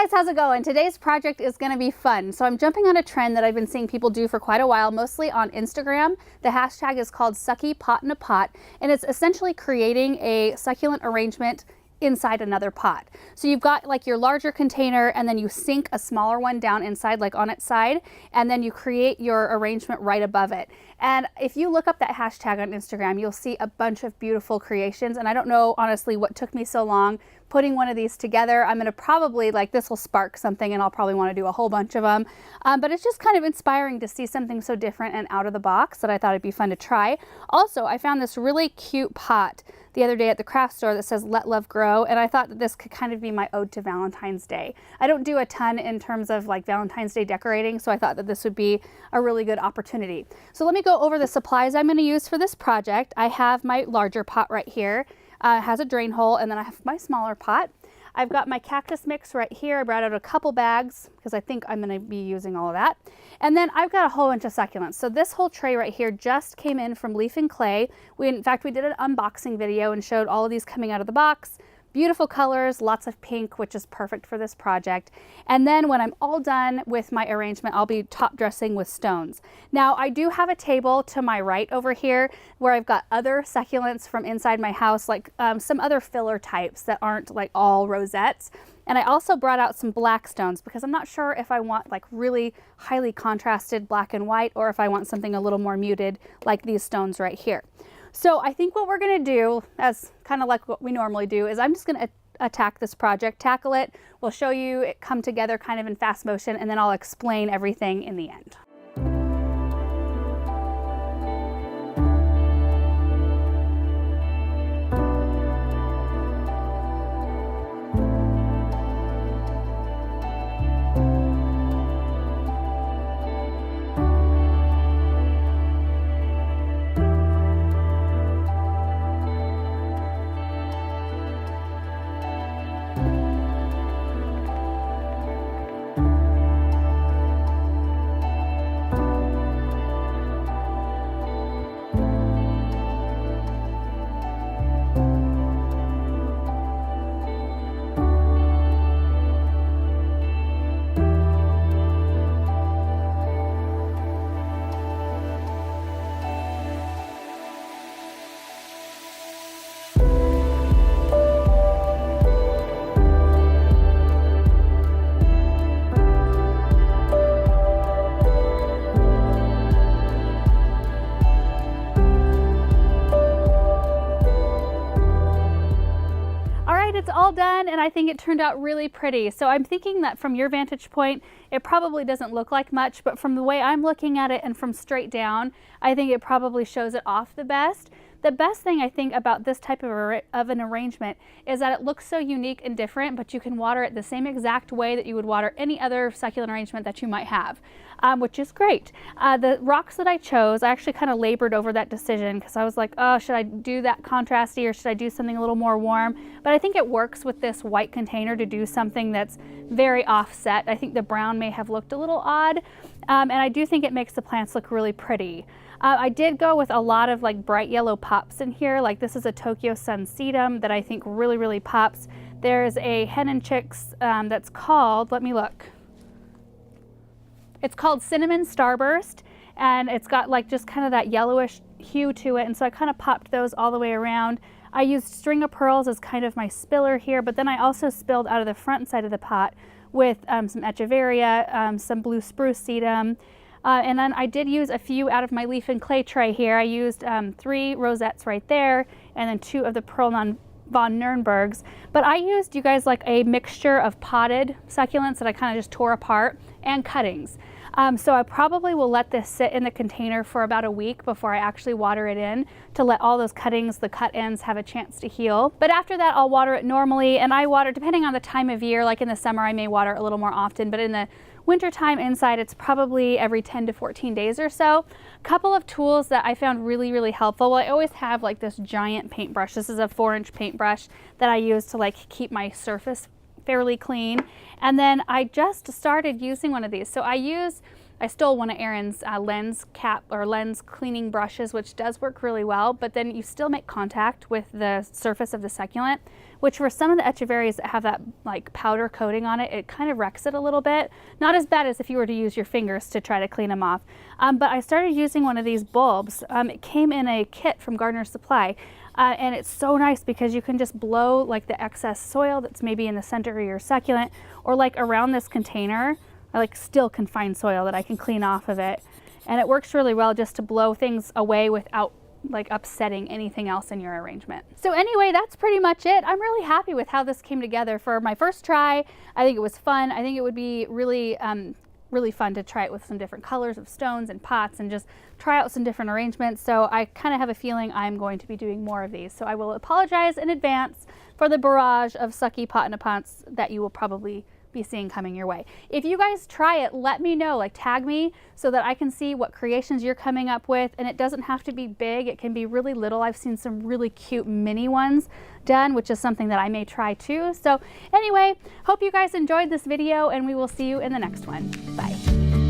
guys, how's it going? Today's project is going to be fun. So I'm jumping on a trend that I've been seeing people do for quite a while, mostly on Instagram. The hashtag is called Sucky Pot in a Pot, and it's essentially creating a succulent arrangement inside another pot. So you've got like your larger container, and then you sink a smaller one down inside, like on its side, and then you create your arrangement right above it. And if you look up that hashtag on Instagram, you'll see a bunch of beautiful creations. And I don't know, honestly, what took me so long putting one of these together. I'm going to probably, like, this will spark something and I'll probably want to do a whole bunch of them. But it's just kind of inspiring to see something so different and out of the box that I thought it'd be fun to try. Also, I found this really cute pot the other day at the craft store that says "Let Love Grow," and I thought that this could kind of be my ode to Valentine's Day. I don't do a ton in terms of like Valentine's Day decorating, so I thought that this would be a really good opportunity. So let me go over the supplies I'm going to use for this project. I have my larger pot right here. It has a drain hole, and then I have my smaller pot. I've got my cactus mix right here. I brought out a couple bags because I think I'm going to be using all of that. And then I've got a whole bunch of succulents. So this whole tray right here just came in from Leaf and Clay. In fact, we did an unboxing video and showed all of these coming out of the box. Beautiful colors, lots of pink, which is perfect for this project. And then when I'm all done with my arrangement, I'll be top dressing with stones. Now, I do have a table to my right over here where I've got other succulents from inside my house, like some other filler types that aren't like all rosettes. And I also brought out some black stones because I'm not sure if I want like really highly contrasted black and white or if I want something a little more muted like these stones right here. So I think what we're going to do, as kind of like what we normally do, is I'm just going to attack this project, tackle it. We'll show you it come together kind of in fast motion, and then I'll explain everything in the end. It's all done, and I think it turned out really pretty. So I'm thinking that from your vantage point, it probably doesn't look like much, but from the way I'm looking at it and from straight down, I think it probably shows it off the best. The best thing I think about this type of an arrangement is that it looks so unique and different, but you can water it the same exact way that you would water any other succulent arrangement that you might have, which is great. The rocks that I chose, I actually kind of labored over that decision because I was like, oh, should I do that contrasty or should I do something a little more warm? But I think it works with this white container to do something that's very offset. I think the brown may have looked a little odd, and I do think it makes the plants look really pretty. I did go with a lot of like bright yellow pops in here. Like this is a Tokyo Sun Sedum that I think really pops. There's a hen and chicks that's called, let me look. It's called Cinnamon Starburst, and it's got like just kind of that yellowish hue to it. And so I kind of popped those all the way around. I used string of pearls as kind of my spiller here, but then I also spilled out of the front side of the pot with some echeveria, some blue spruce sedum. And then I did use a few out of my Leaf and Clay tray here. I used 3 rosettes right there, and then 2 of the Pearl von Nürnbergs. But I used, you guys, like a mixture of potted succulents that I kind of just tore apart and cuttings. So I probably will let this sit in the container for about a week before I actually water it in to let all those cuttings, the cut ends, have a chance to heal. But after that, I'll water it normally, and I water, depending on the time of year, like in the summer I may water a little more often, but in the wintertime inside, it's probably every 10 to 14 days or so. A couple of tools that I found really helpful. Well, I always have like this giant paintbrush. This is a 4-inch paintbrush that I use to like keep my surface fairly clean. And then I just started using one of these. So I I stole one of Erin's lens cap or lens cleaning brushes, which does work really well, but then you still make contact with the surface of the succulent, which for some of the echeverries that have that like powder coating on it, it kind of wrecks it a little bit. Not as bad as if you were to use your fingers to try to clean them off. But I started using one of these bulbs. It came in a kit from Gardener's Supply. And it's so nice because you can just blow like the excess soil that's maybe in the center of your succulent, or like around this container. I like still can find soil that I can clean off of it. And it works really well just to blow things away without like upsetting anything else in your arrangement. So anyway, that's pretty much it. I'm really happy with how this came together for my first try. I think it was fun. I think it would be really really fun to try it with some different colors of stones and pots and just try out some different arrangements. So I kind of have a feeling I'm going to be doing more of these. So I will apologize in advance for the barrage of sucky pot in a pots that you will probably be seeing coming your way. If you guys try it, let me know, like tag me so that I can see what creations you're coming up with. And it doesn't have to be big, it can be really little. I've seen some really cute mini ones done, which is something that I may try too. So anyway, hope you guys enjoyed this video and we will see you in the next one. Bye.